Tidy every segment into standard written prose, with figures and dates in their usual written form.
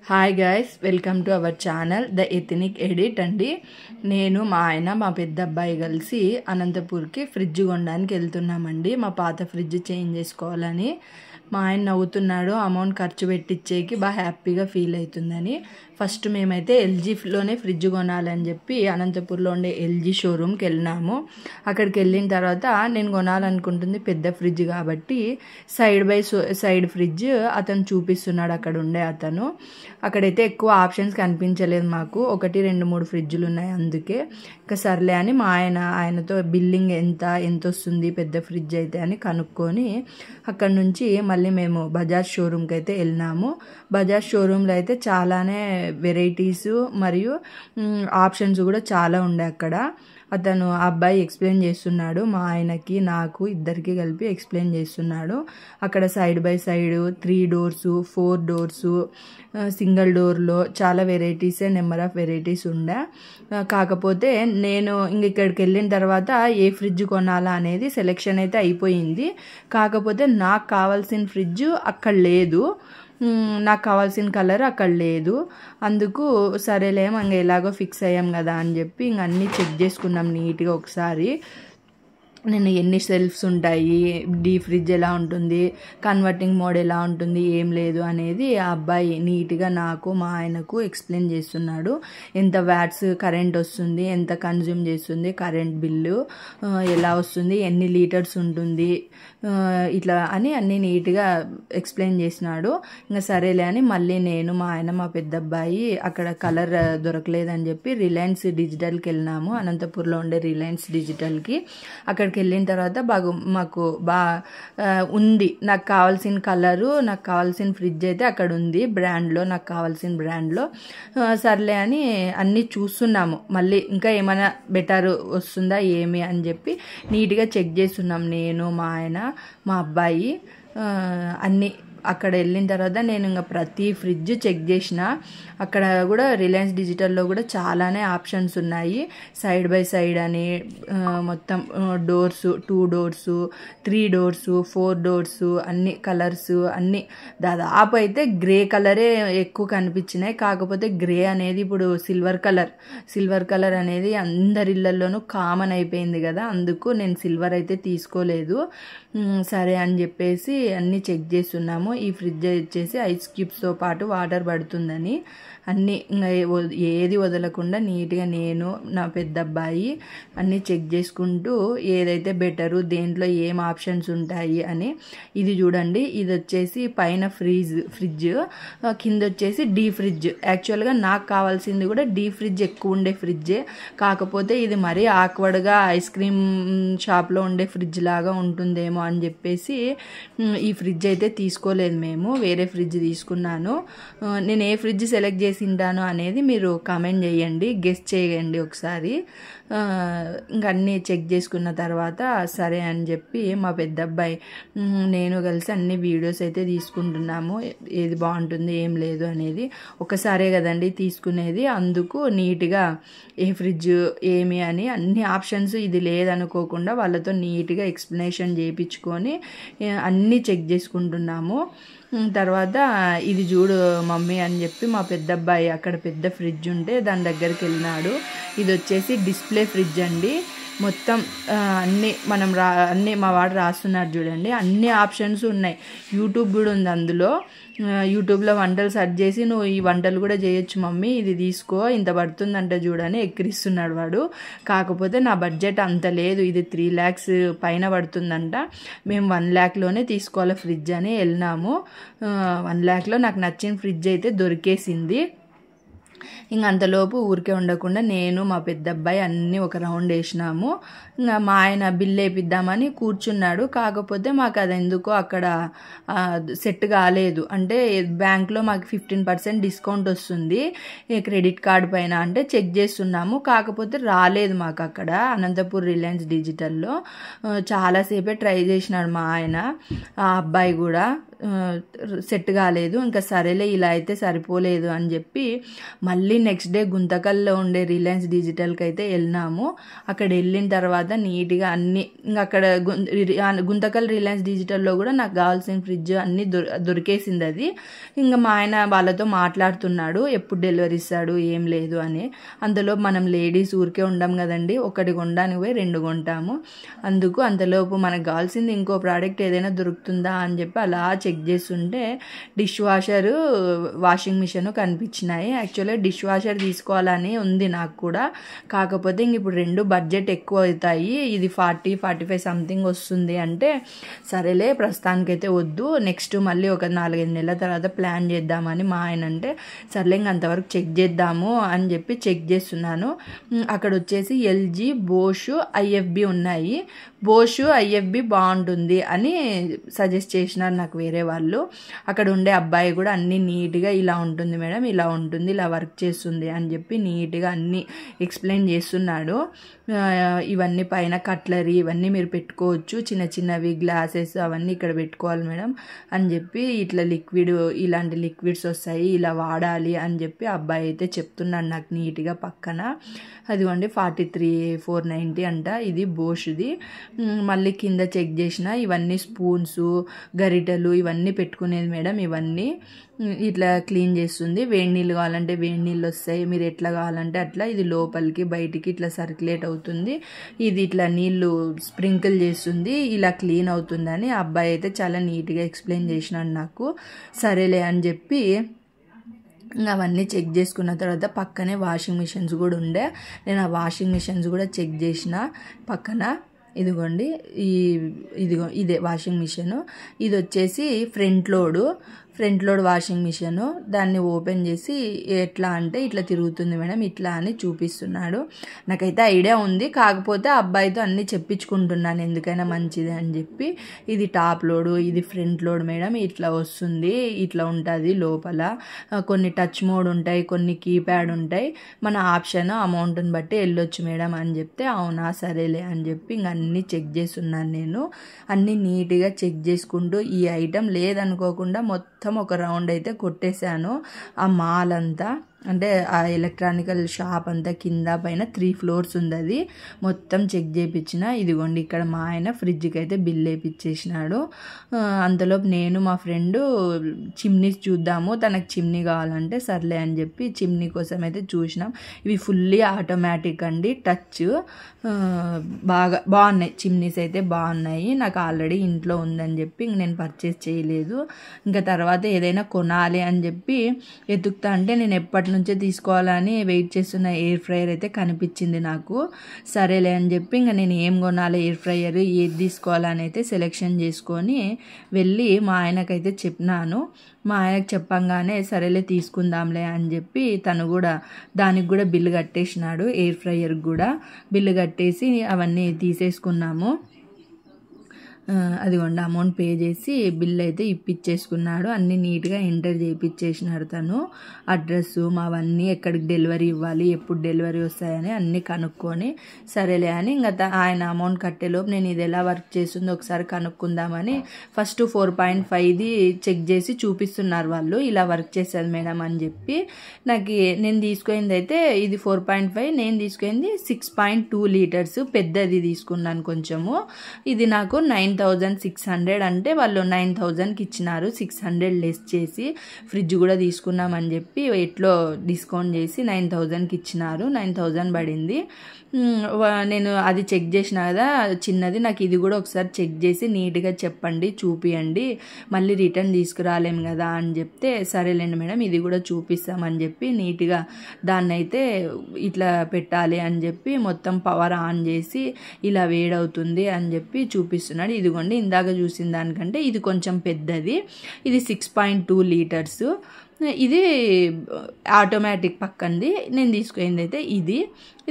Hi guys, welcome to our channel the ethnic edit అండి. నేను మా ఆయన మా పెద్ద అబ్బాయి కలిసి అనంతపూర్కి ఫ్రిడ్జ్ కొనడానికి వెళ్తున్నామండి. మా పాత ఫ్రిడ్జ్ చేంజ్ చేసుకోవాలని. మా ఆయన నవ్వుతున్నాడు, అమౌంట్ ఖర్చు పెట్టించేకి బాగా హ్యాపీగా ఫీల్ అవుతుందని. ఫస్ట్ మేమైతే ఎల్జీలోనే ఫ్రిడ్జ్ కొనాలని చెప్పి అనంతపూర్లో ఉండే ఎల్జీ షోరూమ్కి వెళ్ళినాము. అక్కడికి వెళ్ళిన తర్వాత నేను కొనాలనుకుంటుంది పెద్ద ఫ్రిడ్జ్ కాబట్టి సైడ్ బై సైడ్ ఫ్రిడ్జ్ అతను చూపిస్తున్నాడు. అక్కడ ఉండే అతను అక్కడైతే ఎక్కువ ఆప్షన్స్ కనిపించలేదు మాకు. 1, 2, 3 ఫ్రిడ్జ్లు ఉన్నాయి. అందుకే ఇంకా సర్లే అని మా ఆయనతో బిల్లింగ్ ఎంత వస్తుంది పెద్ద ఫ్రిడ్జ్ అయితే అని కనుక్కొని అక్కడ నుంచి మళ్ళీ మేము బజాజ్ షోరూమ్కి అయితే వెళ్ళినాము. బజాజ్ షోరూంలో అయితే చాలానే వెరైటీస్ మరియు ఆప్షన్స్ కూడా చాలా ఉండే. అక్కడ అతను అబ్బాయి ఎక్స్ప్లెయిన్ చేస్తున్నాడు, మా ఆయనకి నాకు ఇద్దరికి కలిపి ఎక్స్ప్లెయిన్ చేస్తున్నాడు. అక్కడ side by side 3 doors 4 doors single డోర్లో చాలా వెరైటీసే, నెంబర్ ఆఫ్ వెరైటీస్ ఉండే. కాకపోతే నేను ఇక్కడికి వెళ్ళిన తర్వాత ఏ ఫ్రిడ్జ్ కొనాలా అనేది సెలెక్షన్ అయితే అయిపోయింది. కాకపోతే నాకు కావాల్సిన ఫ్రిడ్జ్ అక్కడ లేదు, నాకు కావాల్సిన కలర్ అక్కడ లేదు. అందుకు సరేలే ఇంక ఎలాగో ఫిక్స్ అయ్యాం కదా అని చెప్పి ఇంక అన్నీ చెక్ చేసుకున్నాం నీట్గా ఒకసారి. నేను ఎన్ని సెల్ఫ్స్ ఉంటాయి, డీ ఫ్రిడ్జ్ ఎలా ఉంటుంది, కన్వర్టింగ్ మోడ్ ఎలా ఉంటుంది, ఏం లేదు అనేది ఆ అబ్బాయి నీట్గా నాకు మా ఆయనకు ఎక్స్ప్లెయిన్ చేస్తున్నాడు. ఎంత వ్యాట్స్ కరెంట్ వస్తుంది, ఎంత కన్జ్యూమ్ చేస్తుంది, కరెంట్ బిల్లు ఎలా వస్తుంది, ఎన్ని లీటర్స్ ఉంటుంది, ఇట్లా అని అన్నీ నీట్గా ఎక్స్ప్లెయిన్ చేసినాడు. ఇంకా సరేలే అని మళ్ళీ నేను మా ఆయన మా పెద్ద అబ్బాయి అక్కడ కలర్ దొరకలేదని చెప్పి రిలయన్స్ డిజిటల్కి వెళ్ళినాము. అనంతపూర్లో ఉండే రిలయన్స్ డిజిటల్కి. అక్కడికి వెళ్ళిన తర్వాత మాకు ఉంది, నాకు కావాల్సిన కలరు, నాకు కావాల్సిన ఫ్రిడ్జ్ అయితే అక్కడ ఉంది బ్రాండ్లో, నాకు కావాల్సిన బ్రాండ్లో. సర్లే అని అన్నీ చూస్తున్నాము. మళ్ళీ ఇంకా ఏమైనా బెటర్ వస్తుందా ఏమి అని చెప్పి నీట్గా చెక్ చేస్తున్నాం నేను, మా ఆయన, మా అబ్బాయి. అన్నీ అక్కడ వెళ్ళిన తర్వాత నేను ఇంకా ప్రతి ఫ్రిడ్జ్ చెక్ చేసిన. అక్కడ కూడా రిలయన్స్ డిజిటల్లో కూడా చాలానే ఆప్షన్స్ ఉన్నాయి. సైడ్ బై సైడ్ అని మొత్తం డోర్స్, 2 doors 3 doors 4 doors అన్ని కలర్స్ అన్నీ. దాదాపు అయితే గ్రే కలరే ఎక్కువ కనిపించినాయి. కాకపోతే గ్రే అనేది ఇప్పుడు సిల్వర్ కలర్ అనేది అందరి ఇళ్లలోనూ కామన్ అయిపోయింది కదా, అందుకు నేను సిల్వర్ అయితే తీసుకోలేదు. సరే అని చెప్పేసి అన్నీ చెక్ చేస్తున్నాము. ఈ ఫ్రిడ్జ్ వచ్చేసి ఐస్ క్యూబ్స్తో పాటు వాటర్ పడుతుందని అన్నీ ఏది వదలకుండా నీట్గా నేను నా పెద్ద అబ్బాయి అన్నీ చెక్ చేసుకుంటూ ఏదైతే బెటరు, దేంట్లో ఏం ఆప్షన్స్ ఉంటాయి అని. ఇది చూడండి, ఇది వచ్చేసి పైన ఫ్రిడ్జ్, కింద వచ్చేసి డీ ఫ్రిడ్జ్. యాక్చువల్గా నాకు కావాల్సింది కూడా డీ ఫ్రిడ్జ్ ఎక్కువ ఉండే ఫ్రిడ్జే. కాకపోతే ఇది మరీ ఆక్వర్డ్గా ఐస్ క్రీమ్ షాప్లో ఉండే ఫ్రిడ్జ్ లాగా ఉంటుందేమో అని చెప్పేసి ఈ ఫ్రిడ్జ్ అయితే తీసుకోలేదు మేము, వేరే ఫ్రిడ్జ్ తీసుకున్నాను. నేను ఏ ఫ్రిడ్జ్ సెలెక్ట్ చేసి ఉంటాను అనేది మీరు కామెంట్ చేయండి, గెస్ చేయండి ఒకసారి. ఇంక అన్నీ చెక్ చేసుకున్న తర్వాత సరే అని చెప్పి మా పెద్ద అబ్బాయి నేను కలిసి అన్ని వీడియోస్ అయితే తీసుకుంటున్నాము, ఏది బాగుంటుంది ఏం లేదు అనేది. ఒకసారే కదండి తీసుకునేది, అందుకు నీట్గా ఏ ఫ్రిడ్జ్ ఏమి అని అన్ని ఆప్షన్స్ ఇది లేదనుకోకుండా వాళ్ళతో నీట్గా ఎక్స్ప్లెనేషన్ చేయించుకొని అన్నీ చెక్ చేసుకుంటున్నాము. తర్వాత ఇది చూడు మమ్మీ అని చెప్పి మా పెద్ద అబ్బాయి అక్కడ పెద్ద ఫ్రిడ్జ్ ఉంటే దాని దగ్గరికి వెళ్ళినాడు. ఇది వచ్చేసి డిస్ప్లే ఫ్రిడ్జ్ అండి. మొత్తం అన్నీ అన్నీ మా వాడు రాస్తున్నాడు చూడండి, అన్ని ఆప్షన్స్ ఉన్నాయి. యూట్యూబ్ కూడా ఉంది అందులో. యూట్యూబ్లో వంటలు సెర్చ్ చేసి నువ్వు ఈ వంటలు కూడా చేయొచ్చు మమ్మీ, ఇది తీసుకో, ఇంత పడుతుందంట చూడని ఎక్కిరిస్తున్నాడు వాడు. కాకపోతే నా బడ్జెట్ అంత లేదు, ఇది 3 lakhs పైన పడుతుందంట. మేము 1 lakhలోనే తీసుకోవాలి ఫ్రిడ్జ్ అని వెళ్ళినాము. 1 lakhలో నాకు నచ్చిన ఫ్రిడ్జ్ అయితే దొరికేసింది. ఇంక అంతలోపు ఊరికే ఉండకుండా నేను మా పెద్ద అబ్బాయి అన్నీ ఒక రౌండ్ వేసినాము. ఇంకా మా ఆయన బిల్ వేపిద్దామని కూర్చున్నాడు. కాకపోతే మాకు అది ఎందుకో అక్కడ సెట్ కాలేదు. అంటే బ్యాంక్లో మాకు 15% డిస్కౌంట్ వస్తుంది క్రెడిట్ కార్డ్ పైన అంటే చెక్ చేస్తున్నాము. కాకపోతే రాలేదు మాకు అక్కడ అనంతపూర్ రిలయన్స్ డిజిటల్లో. చాలాసేపే ట్రై చేసినాడు మా ఆయన, ఆ అబ్బాయి కూడా. సెట్ కాలేదు. ఇంకా సరేలే ఇలా అయితే సరిపోలేదు అని చెప్పి మళ్ళీ నెక్స్ట్ డే గుంతకల్లో ఉండే రిలయన్స్ డిజిటల్కి అయితే వెళ్ళినాము. అక్కడ వెళ్ళిన తర్వాత నీట్గా అన్నీ ఇంకా అక్కడ గుంతకల్ రిలయన్స్ డిజిటల్లో కూడా నాకు కావాల్సిన ఫ్రిడ్జ్ అన్నీ దొరికేసింది. అది ఇంకా మా ఆయన వాళ్ళతో మాట్లాడుతున్నాడు ఎప్పుడు డెలివరీ ఇస్తాడు ఏం లేదు అని. అంతలోపు మనం లేడీస్ ఊరికే ఉండం కదండి, ఒకటి కొనడానికి పోయి 2 కొంటాము. అందుకు అంతలోపు మనకు కావాల్సింది ఇంకో ప్రోడక్ట్ ఏదైనా దొరుకుతుందా అని చెప్పి అలా చెక్ చేస్తుంటే డిష్ వాషర్, వాషింగ్ మిషన్ కనిపించినాయి. యాక్చువల్గా డిష్ వాషర్ తీసుకోవాలని ఉంది నాకు కూడా, కాకపోతే ఇంక ఇప్పుడు 2 బడ్జెట్ ఎక్కువ అవుతాయి, ఇది 40-45 సంథింగ్ వస్తుంది అంటే సరేలే ప్రస్తుతానికైతే వద్దు, నెక్స్ట్ మళ్ళీ ఒక 4-5 నెలల తర్వాత ప్లాన్ చేద్దామని మా ఆయన అంటే సర్లే ఇంక అంతవరకు చెక్ చేద్దాము అని చెప్పి చెక్ చేస్తున్నాను. అక్కడ వచ్చేసి ఎల్జీ, బోష్, ఐఎఫ్బి ఉన్నాయి. బోష్, ఐఎఫ్బి బాగుంటుంది అని సజెస్ట్ చేసినారు నాకు వేరే వాళ్ళు. అక్కడ ఉండే అబ్బాయి కూడా అన్నీ నీట్గా ఇలా ఉంటుంది మేడం, ఇలా ఉంటుంది, ఇలా వర్క్ చేస్తుంది అని చెప్పి నీట్గా అన్నీ ఎక్స్ప్లెయిన్ చేస్తున్నాడు. ఇవన్నీ పైన కట్లరీ ఇవన్నీ మీరు పెట్టుకోవచ్చు, చిన్న చిన్నవి గ్లాసెస్ అవన్నీ ఇక్కడ పెట్టుకోవాలి మేడం అని చెప్పి ఇట్లా ఇలాంటి లిక్విడ్స్ వస్తాయి, ఇలా వాడాలి అని చెప్పి అబ్బాయి అయితే చెప్తున్నాడు నాకు నీట్గా పక్కన. అదిగోండి 43,490 అంట ఇది బోష్ది. మళ్ళీ కింద చెక్ చేసిన ఇవన్నీ స్పూన్స్, గరిటెలు ఇవన్నీ పెట్టుకునేది మేడం. ఇవన్నీ ఇట్లా క్లీన్ చేస్తుంది. వేడి నీళ్ళు కావాలంటే వేడి నీళ్ళు వస్తాయి, మీరు ఎట్లా కావాలంటే అట్లా. ఇది లోపలికి బయటికి ఇట్లా సర్క్యులేట్ అవుతుంది, ఇది ఇట్లా నీళ్ళు స్ప్రింకిల్ చేస్తుంది, ఇలా క్లీన్ అవుతుందని అబ్బాయి అయితే చాలా నీట్గా ఎక్స్ప్లెయిన్ చేసినాడు నాకు. సరేలే అని చెప్పి అవన్నీ చెక్ చేసుకున్న తర్వాత పక్కనే వాషింగ్ మిషన్స్ కూడా ఉండే, నేను ఆ వాషింగ్ మిషన్స్ కూడా చెక్ చేసిన పక్కన. ఇదిగోండి ఇదే వాషింగ్ మిషన్. ఇది వచ్చేసి ఫ్రంట్ లోడ్ వాషింగ్ మిషన్. దాన్ని ఓపెన్ చేసి ఎట్లా అంటే ఇట్లా తిరుగుతుంది మేడం, ఇట్లా అని చూపిస్తున్నాడు. నాకైతే ఐడియా ఉంది, కాకపోతే అబ్బాయితో అన్నీ చెప్పించుకుంటున్నాను ఎందుకైనా మంచిది అని చెప్పి. ఇది టాప్ లోడ్, ఇది ఫ్రంట్ లోడ్ మేడం, ఇట్లా వస్తుంది, ఇట్లా ఉంటుంది లోపల. కొన్ని టచ్ మోడ్ ఉంటాయి, కొన్ని కీప్యాడ్ ఉంటాయి, మన ఆప్షన్ అమౌంట్ని బట్టి వెళ్ళొచ్చు మేడం అని చెప్తే అవునా సరేలే అని చెప్పి ఇంక అన్నీ చెక్ చేస్తున్నాను నేను. అన్నీ నీట్గా చెక్ చేసుకుంటూ ఈ ఐటెం లేదనుకోకుండా మొత్తం ఒక రౌండ్ అయితే కొట్టేశాను. ఆ మాల్ అంతా అంటే ఆ ఎలక్ట్రానికల్ షాప్ అంతా కింద పైన 3 ఫ్లోర్స్ ఉంది, అది మొత్తం చెక్ చేయించిన. ఇదిగోండి ఇక్కడ మా ఆయన ఫ్రిడ్జ్కి అయితే బిల్ వేయించేసినాడు. అంతలోపు నేను మా ఫ్రెండ్ చిమ్నీస్ చూద్దాము, తనకు చిమ్నీ కావాలంటే సర్లే అని చెప్పి చిమ్నీ కోసం అయితే చూసినాం. ఇవి ఫుల్లీ ఆటోమేటిక్ అండి, టచ్, బాగున్నాయి చిమ్నీస్ అయితే బాగున్నాయి. నాకు ఆల్రెడీ ఇంట్లో ఉందని చెప్పి ఇంక నేను పర్చేస్ చేయలేదు. ఇంకా తర్వాత ఏదైనా కొనాలి అని చెప్పి ఎతుకుతా అంటే నేను ఎప్పటి నుంచే తీసుకోవాలని వెయిట్ చేస్తున్న ఎయిర్ ఫ్రైయర్ అయితే కనిపించింది నాకు. సరేలే అని చెప్పి ఇంకా నేను ఏం కొనాలి, ఎయిర్ ఫ్రైయర్ ఏది తీసుకోవాలని అయితే సెలెక్షన్ చేసుకొని వెళ్ళి మా ఆయనకైతే చెప్పినాను. మా ఆయనకు చెప్పంగానే సరేలే తీసుకుందాంలే అని చెప్పి తను కూడా దానికి కూడా బిల్లు కట్టేసినాడు, ఎయిర్ ఫ్రైయర్కి కూడా బిల్లు కట్టేసి అవన్నీ తీసేసుకున్నాము. అదిగోండి అమౌంట్ పే చేసి బిల్ అయితే ఇప్పించేసుకున్నాడు. అన్నీ నీట్గా ఎంటర్ చేయించేసినాడు తను. అడ్రస్ మావన్నీ ఎక్కడికి డెలివరీ ఇవ్వాలి, ఎప్పుడు డెలివరీ వస్తాయని అన్నీ కనుక్కొని సరేలే అని ఇంకా ఆయన అమౌంట్ కట్టేలోపు నేను ఇది ఎలా వర్క్ చేస్తుందో ఒకసారి కనుక్కుందామని ఫస్ట్ 4.5ది చెక్ చేసి చూపిస్తున్నారు వాళ్ళు, ఇలా వర్క్ చేసేది మేడం అని చెప్పి. నాకు నేను తీసుకుంది అయితే ఇది 4.5, నేను తీసుకుంది 6.2 లీటర్స్ పెద్దది తీసుకున్నాను కొంచెము. ఇది నాకు 9,600 అంటే వాళ్ళు 9,000కి ఇచ్చినారు, 600 లెస్ చేసి. ఫ్రిడ్జ్ కూడా తీసుకున్నామని చెప్పి ఎట్లో డిస్కౌంట్ చేసి 9,000కి ఇచ్చినారు, 9,000 పడింది. నేను అది చెక్ చేసిన కదా చిన్నది, నాకు ఇది కూడా ఒకసారి చెక్ చేసి నీట్గా చెప్పండి, చూపియండి, మళ్ళీ రిటర్న్ తీసుకురాలేము కదా అని చెప్తే సరేలేండి మేడం ఇది కూడా చూపిస్తామని చెప్పి నీట్గా దాన్ని అయితే ఇట్లా పెట్టాలి అని చెప్పి మొత్తం పవర్ ఆన్ చేసి ఇలా వేడవుతుంది అని చెప్పి చూపిస్తున్నాడు. ఇదిగోండి ఇందాక చూసిన దానికంటే ఇది కొంచెం పెద్దది, ఇది 6.2 లీటర్స్. ఇది ఆటోమేటిక్ పక్కంది, నేను తీసుకుంది అయితే ఇది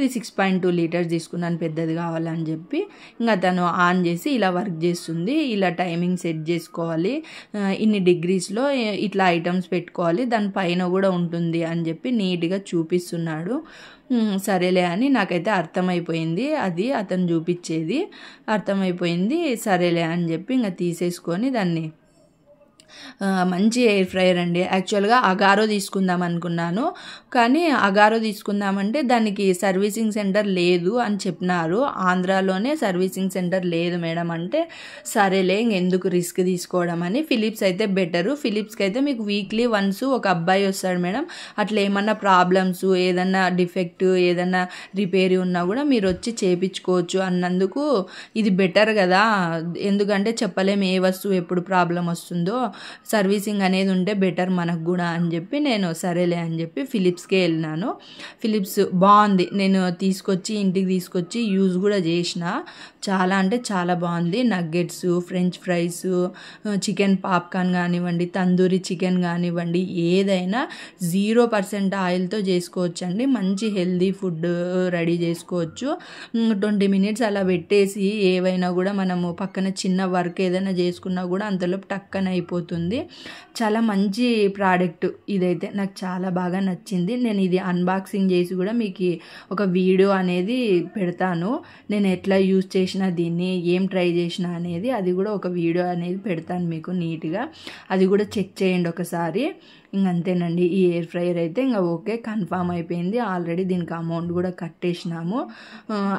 6.2 లీటర్స్ తీసుకున్నాను పెద్దది కావాలని చెప్పి. ఇంకా తను ఆన్ చేసి ఇలా వర్క్ చేస్తుంది, ఇలా టైమింగ్ సెట్ చేసుకోవాలి, ఇన్ని డిగ్రీస్లో ఇట్లా ఐటమ్స్ పెట్టుకోవాలి, దానిపైన కూడా ఉంటుంది అని చెప్పి నీట్గా చూపిస్తున్నాడు. సరేలే అని నాకైతే అర్థమైపోయింది, అది అతను చూపించేది అర్థమైపోయింది. సరేలే అని చెప్పి ఇంకా తీసేసుకొని దాన్ని మంచి ఎయిర్ ఫ్రైయర్ అండి. యాక్చువల్గా అగారో తీసుకుందాం అనుకున్నాను, కానీ అగారో తీసుకుందామంటే దానికి సర్వీసింగ్ సెంటర్ లేదు అని చెప్పినారు. ఆంధ్రాలోనే సర్వీసింగ్ సెంటర్ లేదు మేడం అంటే, సరేలే ఇంకెందుకు రిస్క్ తీసుకోవడం అని ఫిలిప్స్ అయితే బెటరు. ఫిలిప్స్కి అయితే మీకు వీక్లీ వన్స్ ఒక అబ్బాయి వస్తాడు మేడం. అట్లా ఏమన్నా ప్రాబ్లమ్స్, ఏదన్నా డిఫెక్ట్, ఏదన్నా రిపేర్ ఉన్నా కూడా మీరు వచ్చి చేయించుకోవచ్చు అన్నందుకు ఇది బెటర్ కదా. ఎందుకంటే చెప్పలేము ఏ వస్తువు ఎప్పుడు ప్రాబ్లం వస్తుందో, సర్వీసింగ్ అనేది ఉంటే బెటర్ మనకు కూడా అని చెప్పి నేను సరేలే అని చెప్పి ఫిలిప్స్కే వెళ్ళినాను. ఫిలిప్స్ బాగుంది. నేను ఇంటికి తీసుకొచ్చి యూజ్ కూడా చేసిన. చాలా అంటే చాలా బాగుంది. Nuggets, French fries, chicken popcorn కానివ్వండి, తందూరి చికెన్ కానివ్వండి, ఏదైనా 0% ఆయిల్తో చేసుకోవచ్చు అండి. మంచి హెల్దీ ఫుడ్ రెడీ చేసుకోవచ్చు. 20 minutes అలా పెట్టేసి ఏవైనా కూడా మనము పక్కన చిన్న వర్క్ ఏదైనా చేసుకున్నా కూడా అంతలోపు టక్కన అయిపోతుంది. చాలా మంచి ప్రోడక్ట్ ఇదైతే, నాకు చాలా బాగా నచ్చింది. నేను ఇది అన్బాక్సింగ్ చేసి కూడా మీకు ఒక వీడియో అనేది పెడతాను. నేను ఎట్లా యూజ్ చేసిన దీన్ని, ఏం ట్రై చేసిన అనేది, అది కూడా ఒక వీడియో అనేది పెడతాను మీకు నీట్గా. అది కూడా చెక్ చేయండి ఒకసారి. ఇంకంతేనండి, ఈ ఎయిర్ ఫ్రైయర్ అయితే ఇంకా ఓకే, కన్ఫామ్ అయిపోయింది. ఆల్రెడీ దీనికి అమౌంట్ కూడా కట్టేసినాము.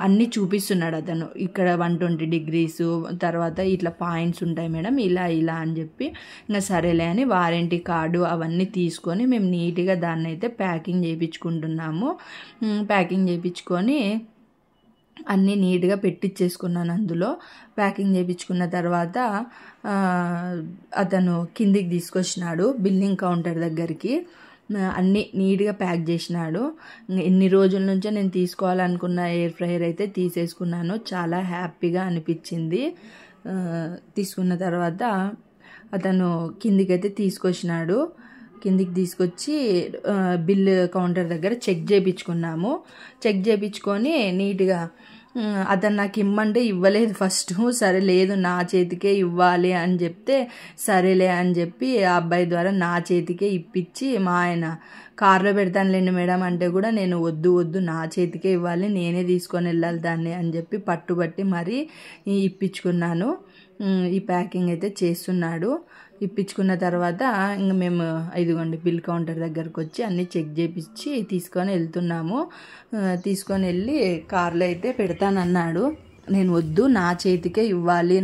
అన్నీ చూపిస్తున్నాడు అతను. ఇక్కడ 120 degrees, తర్వాత ఇట్లా పాయింట్స్ ఉంటాయి మేడం, ఇలా ఇలా అని చెప్పి ఇంకా సరేలే అని వారంటీ కార్డు అవన్నీ తీసుకొని మేము నీట్గా దాన్ని అయితే ప్యాకింగ్ చేయించుకుంటున్నాము. ప్యాకింగ్ చేయించుకొని అన్నీ నీట్గా పెట్టించేసుకున్నాను. అందులో ప్యాకింగ్ చేయించుకున్న తర్వాత అతను కిందికి తీసుకొచ్చినాడు బిల్లింగ్ కౌంటర్ దగ్గరికి. అన్నీ నీట్గా ప్యాక్ చేసినాడు. ఎన్ని రోజుల నుంచో నేను తీసుకోవాలనుకున్న ఎయిర్ ఫ్రైయర్ అయితే తీసేసుకున్నాను. చాలా హ్యాపీగా అనిపించింది. తీసుకున్న తర్వాత అతను కిందికైతే తీసుకొచ్చినాడు. కిందికి తీసుకొచ్చి బిల్ కౌంటర్ దగ్గర చెక్ చేయించుకున్నాము. చెక్ చేయించుకొని నీట్గా అతను నాకు ఇమ్మంటే ఇవ్వలేదు ఫస్ట్. సరే లేదు నా చేతికే ఇవ్వాలి అని చెప్తే సరేలే అని చెప్పి ఆ అబ్బాయి ద్వారా నా చేతికే ఇప్పించి, మా ఆయన కార్లో పెడతానులేండి మేడం అంటే కూడా నేను వద్దు నా చేతికే ఇవ్వాలి, నేనే తీసుకొని వెళ్ళాలి దాన్ని అని చెప్పి పట్టుబట్టి మరీ ఇప్పించుకున్నాను. ఈ ప్యాకింగ్ అయితే చేస్తున్నాడు. ఇప్పించుకున్న తర్వాత ఇంకా మేము ఇదిగోండి బిల్ కౌంటర్ దగ్గరకు వచ్చి అన్నీ చెక్ చేయించి తీసుకొని వెళ్తున్నాము. తీసుకొని వెళ్ళి కార్లో అయితే పెడతానన్నాడు. నేను వద్దు నా చేతికే ఇవ్వాలి,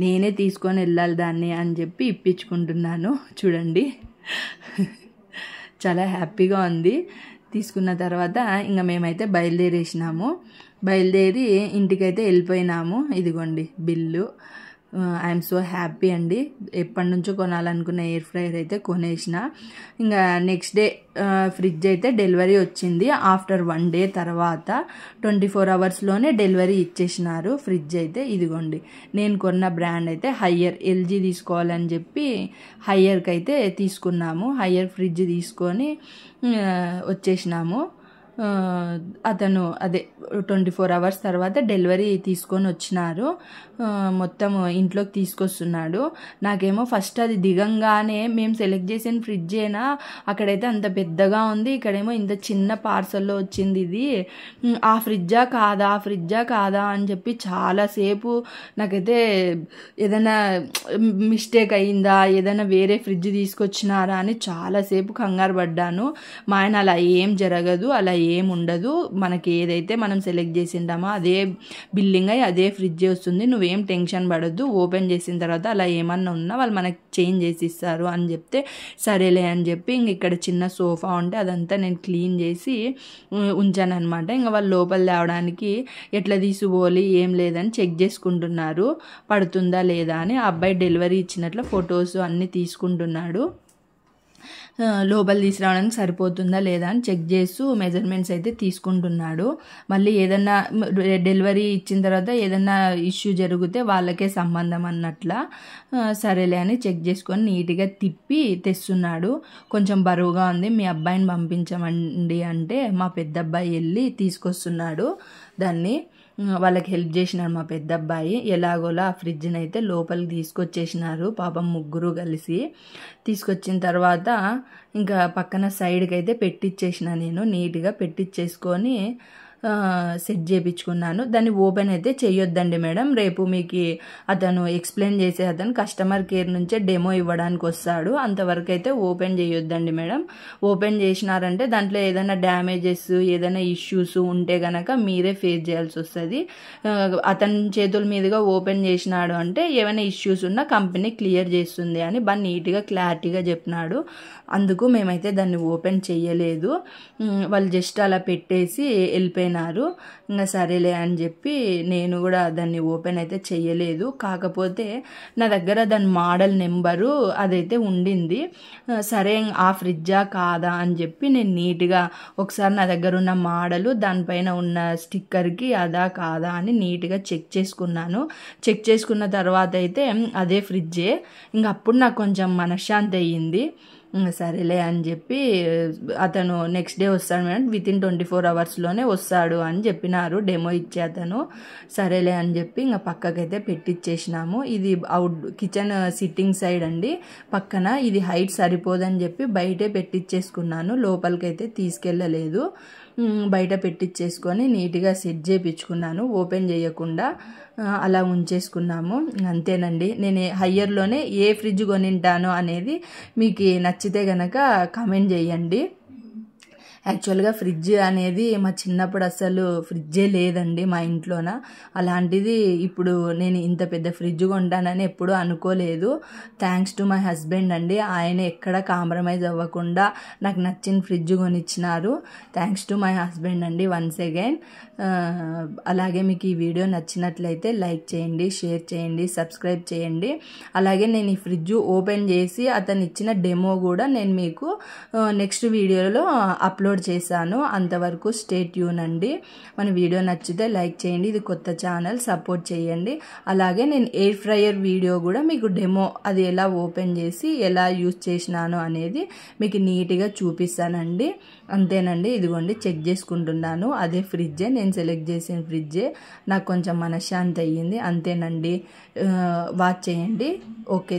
నేనే తీసుకొని వెళ్ళాలి దాన్ని అని చెప్పి ఇప్పించుకుంటున్నాను. చూడండి చాలా హ్యాపీగా ఉంది. తీసుకున్న తర్వాత ఇంకా మేమైతే బయలుదేరి ఇంటికైతే వెళ్ళిపోయినాము. ఇదిగోండి బిల్లు. ఐఎమ్ సో హ్యాపీ అండి. ఎప్పటి నుంచో కొనాలనుకున్న ఎయిర్ ఫ్రైయర్ అయితే కొనేసిన. ఇంకా నెక్స్ట్ డే ఫ్రిడ్జ్ అయితే డెలివరీ వచ్చింది. ఆఫ్టర్ 1 day తర్వాత 24 hours డెలివరీ ఇచ్చేసినారు ఫ్రిడ్జ్ అయితే. ఇదిగోండి నేను కొన్న బ్రాండ్ అయితే హయ్యర్, ఎల్జీ తీసుకోవాలని చెప్పి హయ్యర్కి అయితే తీసుకున్నాము. హయ్యర్ ఫ్రిడ్జ్ తీసుకొని వచ్చేసినాము. అతను 24 hours తర్వాత డెలివరీ తీసుకొని వచ్చినారు. మొత్తం ఇంట్లోకి తీసుకొస్తున్నాడు. నాకేమో ఫస్ట్ అది దిగంగానే మేము సెలెక్ట్ చేసిన ఫ్రిడ్జేనా, అక్కడైతే అంత పెద్దగా ఉంది, ఇక్కడేమో ఇంత చిన్న పార్సల్లో వచ్చింది, ఇది ఆ ఫ్రిడ్జా కాదా అని చెప్పి చాలాసేపు నాకైతే ఏదైనా మిస్టేక్ అయిందా, ఏదైనా వేరే ఫ్రిడ్జ్ తీసుకొచ్చినారా అని చాలాసేపు కంగారు పడ్డాను. మా ఆయన అలా ఏం జరగదు, అలా ఏం ఉండదు, మనకి ఏదైతే మనం సెలెక్ట్ చేసింటామో అదే బిల్లింగ్ అయ్యి అదే ఫ్రిడ్జే వస్తుంది, నువ్వేం టెన్షన్ పడద్దు, ఓపెన్ చేసిన తర్వాత అలా ఏమన్నా ఉన్నా వాళ్ళు మనకి చేంజ్ చేసి ఇస్తారు అని చెప్తే సరేలే అని చెప్పి ఇంక ఇక్కడ చిన్న సోఫా ఉంటే అదంతా నేను క్లీన్ చేసి ఉంచాను అనమాట. ఇంకా వాళ్ళు లోపల తేవడానికి ఎట్లా తీసుకోవాలి ఏం లేదని చెక్ చేసుకుంటున్నారు, పడుతుందా లేదా అని. ఆ అబ్బాయి డెలివరీ ఇచ్చినట్లు ఫొటోస్ అన్నీ తీసుకుంటున్నాడు. లోపల తీసుకురావడానికి సరిపోతుందా లేదా అని చెక్ చేస్తూ మెజర్మెంట్స్ అయితే తీసుకుంటున్నాడు. మళ్ళీ ఏదన్నా డెలివరీ ఇచ్చిన తర్వాత ఏదన్నా ఇష్యూ జరిగితే వాళ్ళకే సంబంధం అన్నట్లా. సరేలే అని చెక్ చేసుకొని నీట్గా తిప్పి తెస్తున్నాడు. కొంచెం బరువుగా ఉంది, మీ అబ్బాయిని పంపించమండి అంటే మా పెద్ద అబ్బాయి వెళ్ళి తీసుకొస్తున్నాడు దాన్ని. వాళ్ళకి హెల్ప్ చేసినారు మా పెద్ద అబ్బాయి. ఎలాగోలా ఆ ఫ్రిడ్జ్ని అయితే లోపలికి తీసుకొచ్చేసినారు పాపం ముగ్గురు కలిసి. తీసుకొచ్చిన తర్వాత ఇంకా పక్కన సైడ్కి అయితే పెట్టించేసిన, నేను నీట్గా పెట్టించేసుకొని సెట్ చేయించుకున్నాను. దాన్ని ఓపెన్ అయితే చేయొద్దండి మేడం, రేపు మీకు అతను ఎక్స్ప్లెయిన్ చేసే అతను కస్టమర్ కేర్ నుంచే డెమో ఇవ్వడానికి వస్తాడు, అంతవరకు అయితే ఓపెన్ చేయొద్దండి మేడం. ఓపెన్ చేసినారంటే దాంట్లో ఏదైనా డ్యామేజెస్ ఏదైనా ఇష్యూస్ ఉంటే గనక మీరే ఫేస్ చేయాల్సి వస్తుంది. అతని చేతుల మీదుగా ఓపెన్ చేసినాడు అంటే ఏమైనా ఇష్యూస్ ఉన్నా కంపెనీ క్లియర్ చేస్తుంది అని బాగా నీట్గా క్లారిటీగా చెప్పినాడు. అందుకు మేమైతే దాన్ని ఓపెన్ చేయలేదు. వాళ్ళు జస్ట్ అలా పెట్టేసి వెళ్ళిపోయినారు. ఇంకా సరేలే అని చెప్పి నేను కూడా దాన్ని ఓపెన్ అయితే చేయలేదు. కాకపోతే నా దగ్గర దాని మోడల్ నెంబరు అదైతే ఉండింది. సరే ఆ ఫ్రిడ్జా కాదా అని చెప్పి నేను నీట్గా ఒకసారి నా దగ్గర ఉన్న మోడలు దానిపైన ఉన్న స్టిక్కర్కి అదా కాదా అని నీట్గా చెక్ చేసుకున్నాను. చెక్ చేసుకున్న తర్వాత అయితే అదే ఫ్రిడ్జే. ఇంకా అప్పుడు నాకు కొంచెం మనశ్శాంతి అయ్యింది. సరేలే అని చెప్పి అతను నెక్స్ట్ డే వస్తాడు మేడం, వితిన్ 24 అవర్స్లోనే వస్తాడు అని చెప్పినారు డెమో ఇచ్చే అతను. సరేలే అని చెప్పి ఇంకా పక్కకైతే పెట్టించేసినాము. ఇది కిచెన్ సిట్టింగ్ సైడ్ అండి పక్కన. ఇది హైట్ సరిపోదని చెప్పి బయటే పెట్టించేసుకున్నాను, లోపలికైతే తీసుకెళ్ళలేదు. బయట పెట్టించేసుకొని నీట్గా సెట్ చేయించుకున్నాను, ఓపెన్ చేయకుండా అలా ఉంచేసుకున్నాము. అంతేనండి. నేను హయ్యర్లోనే ఏ ఫ్రిడ్జ్ కొనింటానో అనేది మీకు నచ్చితే కనుక కామెంట్ చేయండి. యాక్చువల్గా ఫ్రిడ్జ్ అనేది మా చిన్నప్పుడు అసలు ఫ్రిడ్జే లేదండి మా ఇంట్లోన. అలాంటిది ఇప్పుడు నేను ఇంత పెద్ద ఫ్రిడ్జ్ కొంటానని ఎప్పుడూ అనుకోలేదు. థ్యాంక్స్ టు మై హస్బెండ్ అండి, ఆయన ఎక్కడ కాంప్రమైజ్ అవ్వకుండా నాకు నచ్చిన ఫ్రిడ్జ్ కొనిచ్చినారు. థ్యాంక్స్ టు మై హస్బెండ్ అండి వన్స్ అగైన్. అలాగే మీకు ఈ వీడియో నచ్చినట్లయితే లైక్ చేయండి, షేర్ చేయండి, సబ్స్క్రైబ్ చేయండి. అలాగే నేను ఈ ఫ్రిడ్జ్ ఓపెన్ చేసి అతను ఇచ్చిన డెమో కూడా నేను మీకు నెక్స్ట్ వీడియోలో అప్లోడ్ చేశాను. అంతవరకు స్టే ట్యూన్ అండి. మన వీడియో నచ్చితే లైక్ చేయండి, ఇది కొత్త ఛానల్, సపోర్ట్ చేయండి. అలాగే నేను ఎయిర్ ఫ్రైయర్ వీడియో కూడా మీకు డెమో అది ఎలా ఓపెన్ చేసి ఎలా యూజ్ చేసినాను అనేది మీకు నీట్గా చూపిస్తానండి. అంతేనండి. ఇదిగోండి చెక్ చేసుకుంటున్నాను, అదే ఫ్రిడ్జే, నేను సెలెక్ట్ చేసిన ఫ్రిడ్జే. నాకు కొంచెం మనశ్శాంతి అయ్యింది. అంతేనండి. వాచ్ చేయండి. ఓకే.